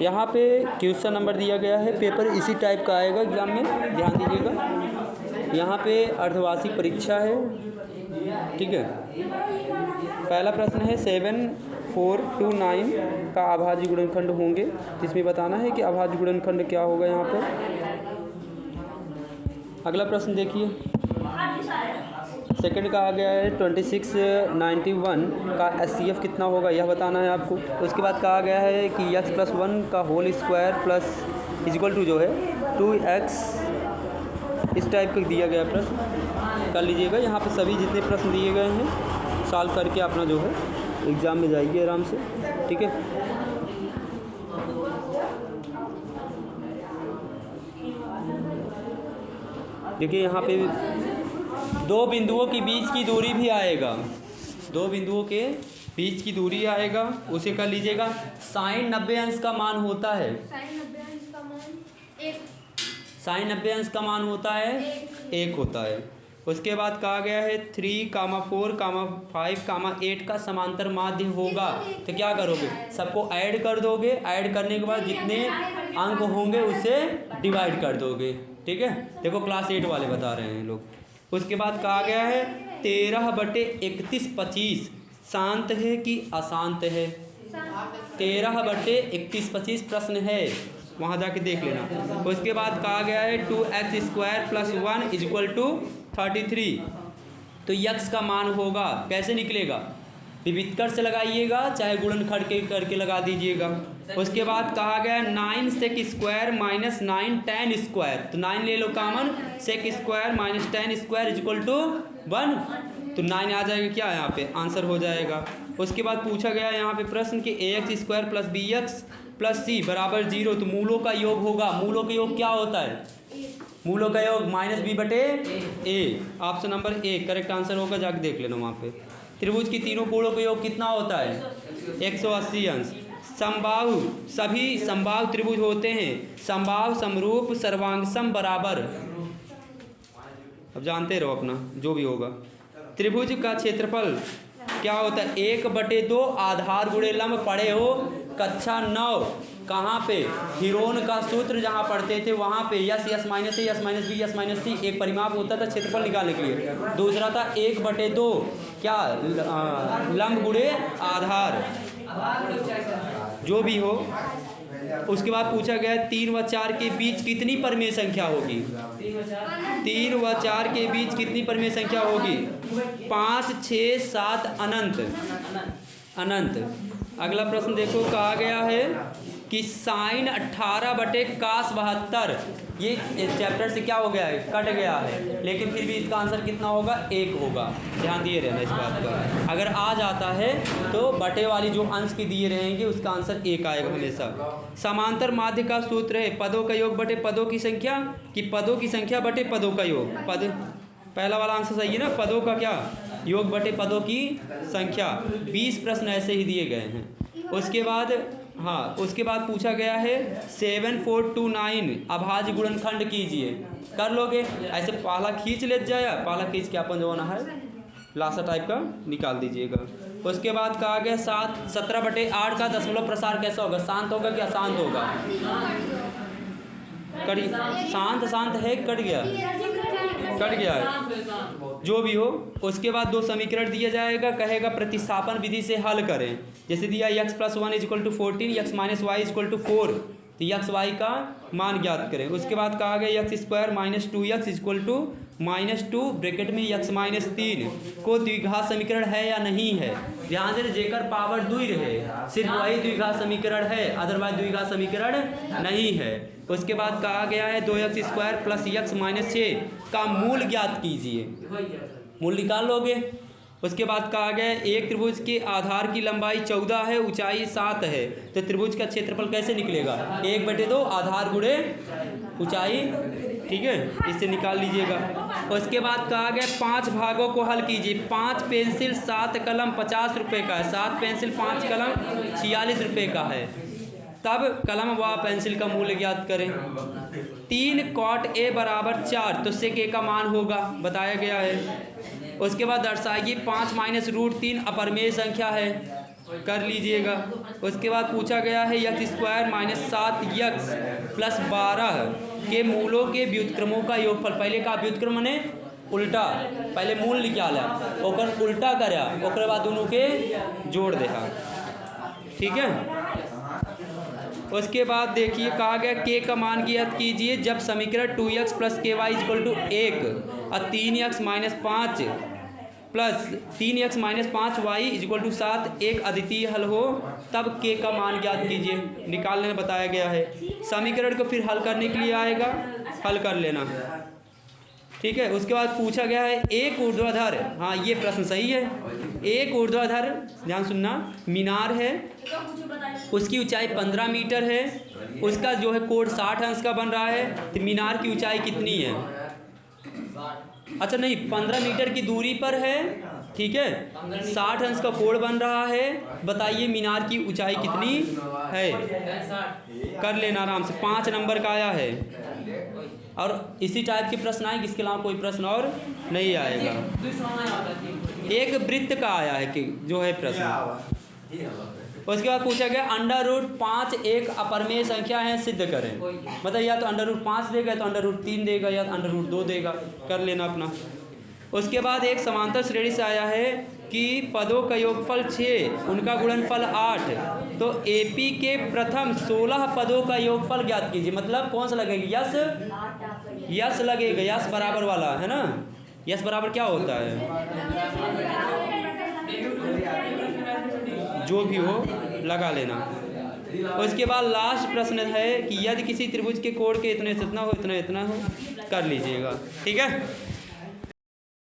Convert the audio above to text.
यहाँ पे question number दिया गया है, पेपर इसी टाइप का आएगा एग्ज़ाम में, ध्यान दीजिएगा। यहाँ पे अर्धवार्षिक परीक्षा है, ठीक है। पहला प्रश्न है 7, 4, 2, 9 का अभाज्य गुणनखंड होंगे, जिसमें बताना है कि अभाज्य गुणनखंड क्या होगा यहाँ पर। अगला प्रश्न देखिए, सेकंड का आ गया है 26, 91 का HCF कितना होगा, यह बताना है आपको। उसके बाद कहा गया है कि x+1 का whole square plus equal to जो है 2x, इस टाइप का दिया गया प्रश्न कर लीजिएगा। यहाँ पे सभी जितने प्रश्न दिए गए हैं सॉल्व करके अपना जो है एग्ज़ाम में जाइए आराम से, ठीक है। देखिए यहाँ पे दो बिंदुओं के बीच की दूरी भी आएगा, दो बिंदुओं के बीच की दूरी आएगा, उसे कर लीजिएगा। साइन 90 अंश का मान होता है, साइन 90 अंश का मान 1, साइन 90 अंश का मान होता है 1 होता है। उसके बाद कहा गया है 3, 4, 5, 8 का समांतर माध्य होगा, तो क्या करोगे, सबको ऐड कर दोगे, ऐड करने के बाद जितने अंक होंगे उसे डिवाइड कर दोगे, ठीक है। देखो क्लास 8 वाले बता रहे हैं लोग। उसके बाद कहा गया है 13/31 25 शांत है कि अशांत है। 13/31 25 प्रश्न है, वहाँ जाके देख लेना। उसके बाद कहा गया है 2x² + 1 = 33, तो यक्स का मान होगा, कैसे निकलेगा, विविधकर से लगाइएगा चाहे गुणनखंड के करके लगा दीजिएगा। उसके बाद कहा गया 9 sec² - 9 tan², तो 9 ले लो कॉमन, sec² - tan² = 1, तो 9 आ जाएगा क्या यहाँ पे, आंसर हो जाएगा। उसके बाद पूछा गया यहाँ पे प्रश्न कि ax² + bx + c = 0, तो मूलों का योग होगा, मूलों का योग क्या होता है, मूलों का योग -b/a, option number A correct answer होगा, जाके देख लेना वहाँ पे। त्रिभुज की तीनों कोणों का योग कितना होता है, 180 अंश। समबाहु, सभी समबाहु त्रिभुज होते हैं, समबाहु, समरूप, सर्वांगसम, बराबर, अब जानते रहो अपना जो भी होगा। त्रिभुज का क्षेत्रफल क्या होता है, 1/2 आधार गुणे लंब, पढ़े हो कक्षा 9, कहाँ पे, हिरोन का सूत्र जहाँ पढ़ते थे वहाँ पे, S S minus A, S minus B, S minus C, एक परिमाप होता था क्षेत्रफल निकालने के लिए। दूसरा था 1/2 क्या, लंब गुणे आधार, जो भी हो। उसके बाद पूछा गया 3 व 4 के बीच कितनी परिमेय संख्या होगी, 3 व 4 के बीच कितनी परिमेय संख्या होगी, 5, 6, 7, अनंत, अनंत। अगला प्रश्न देखो, कहा गया है कि साइन 18/cos 72, ये चैप्टर से क्या हो गया है, कट गया है, लेकिन फिर भी इसका आंसर कितना होगा, 1 होगा, ध्यान दिए रहना इस बात पर। अगर आ जाता है तो बटे वाली जो अंश की दिए रहेंगे उसका आंसर 1 आएगा हमेशा। समांतर माध्य का सूत्र है पदों का योग बटे पदों की संख्या, कि पदों की संख्या बटे पदों का योग, पद पहला वाला आंसर सही है ना, पदों का क्या योग बटे पदों की संख्या। 20 प्रश्न ऐसे ही दिए गए हैं। उसके बाद हाँ, उसके बाद पूछा गया है 7, 4, 2, 9 अभाज्य गुणनखंड कीजिए, कर लोगे, ऐसे पाला खींच ले जाए, पाला खींच के अपन जो है लासा टाइप का निकाल दीजिएगा। उसके बाद कहा गया 17/8 का दशमलव प्रसार कैसा होगा, शांत होगा कि अशांत होगा, कट, शांत शांत है, कट गया, कट गया है, जो भी हो। उसके बाद 2 समीकरण दिया जाएगा, कहेगा प्रतिस्थापन विधि से हल करें, जैसे दिया x + 1 = 14, x - y = 4, तो x y का मान ज्ञात करें। उसके बाद कहा गया x² - 2x = -2 ब्रैकेट में x - 3 को द्विघात समीकरण है या नहीं है, ध्यान से, जेकर पावर 2 रहे सिर्फ वही द्विघात समीकरण है, अदरवाइज द्विघात समीकरण नहीं है। उसके बाद कहा गया है 2x² + x - 6 का मूल ज्ञात कीजिए, मूल निकाल लोगे। उसके बाद कहा गया एक त्रिभुज के आधार की लंबाई 14 है, ऊंचाई 7 है, तो त्रिभुज का क्षेत्रफल कैसे निकलेगा, 1/2 आधार गुणे ऊंचाई, ठीक है, इससे निकाल लीजिएगा। उसके बाद कहा गया 5 भागों को हल कीजिए, 5 पेंसिल 7 कलम 50 रुपये का है, 7 पेंसिल 5 कलम 46 रुपये का है, तब कलम व पेंसिल का मूल्य ज्ञात करें। 3 cot A = 4, तो sec A का मान होगा, बताया गया है। उसके बाद दर्शाएगी 5 माइनस रूट 3 अपरिमेय संख्या है, कर लीजिएगा। उसके बाद पूछा गया है x square minus 7 x plus 12 के मूलों के व्युत्क्रमों का योगफल। पहले का व्युत्क्रम ने उल्टा, पहले मूल निकाला ओकर उल्टा करा, ओकर बाद दोनों के जोड़ देहा। ठीक है। उसके बाद देखिए कहा गया के का मान ज्ञात कीजिए जब समीकरण 2x प्लस के वाई इक्वल टू 1 और 3x minus 5 plus 3x minus 5 Y equal to 7 एक अद्वितीय हल हो, तब के का मान ज्ञात कीजिए। निकालने में बताया गया है। समीकरण को फिर हल करने के लिए आएगा, हल कर लेना। ठीक है। उसके बाद पूछा गया है एक ऊर्ध्वाधर, हाँ ये प्रश्न सही है, एक ऊर्ध्वाधर ध्यान सुनना मीनार है, उसकी ऊंचाई 15 मीटर है, उसका जो है कोण 60 अंश का बन रहा है, तो मीनार की ऊंचाई कितनी है? अच्छा नहीं, 15 मीटर की दूरी पर है, ठीक है, 60 अंश का कोण बन रहा है। बताइए मीनार की ऊंचाई कितनी है? कर लेना आराम से, 5 नंबर का आया है। और इसी टाइप के प्रश्न आएंगे, इसके अलावा कोई प्रश्न और नहीं आएगा। एक वृत्त का आया है कि जो है प्रश्न। उसके बाद पूछा गया अंडर रूट 5 एक अपरिमेय संख्या है, सिद्ध करें। मतलब या तो अंडर रूट 5 देगा, या तो अंडर रूट 3 देगा, या अंडर रूट 2 देगा, कर लेना अपना। उसके बाद एक समांतर श्रेणी से आया है कि पदों का योगफल 6, उनका गुणनफल 8, तो एपी के प्रथम 16 पदों का योगफल ज्ञात कीजिए। मतलब कौन सा लगेगा? यस लगेगा, यस बराबर वाला है ना। यस बराबर क्या होता है? जो भी हो लगा लेना। उसके बाद लास्ट प्रश्न है कि यदि किसी त्रिभुज के कोण के इतने इतना हो, इतना इतना हो, कर लीजिएगा। ठीक है।